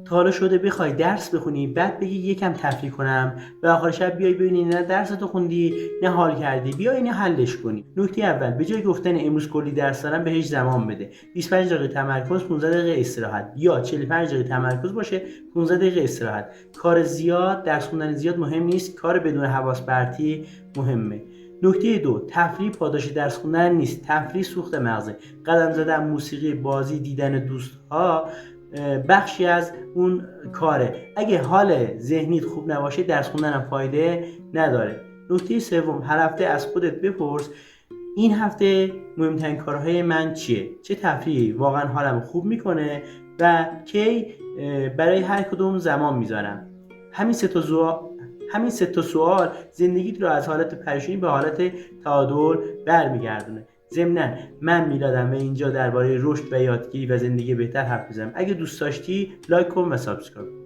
تا حالا شده بخوای درس بخونی بعد بگی یکم تفریح کنم و آخر شب بیای ببینی نه درستو خوندی نه حال کردی، بیا اینو حلش کنی. نکته اول، به جای گفتن امروز کلی درس دارم بهش زمان بده. 25 دقیقه تمرکز، 15 دقیقه استراحت، یا 45 دقیقه تمرکز باشه 15 دقیقه استراحت. کار زیاد، درس خوندن زیاد مهم نیست، کار بدون حواس پرتی مهمه. نکته دو، تفریح پاداش درس خوندن نیست، تفریح سوخت مغزه. قدم زدن، موسیقی، بازی، دیدن دوستها بخشی از اون کاره. اگه حال ذهنیت خوب نباشه درس خوندن هم فایده نداره. نکته سوم، هر هفته از خودت بپرس این هفته مهمترین کارهای من چیه؟ چه تفریحی واقعا حالم خوب میکنه و کی برای هر کدوم زمان میذارم. همین سه تا سوال زندگیت رو از حالت پریشانی به حالت تعادل برمیگردونه. ضمناً من میلادم و اینجا درباره رشد و یادگیری و زندگی بهتر حرف میزنم. اگه دوست داشتی لایک کن و سابسکرایب کن.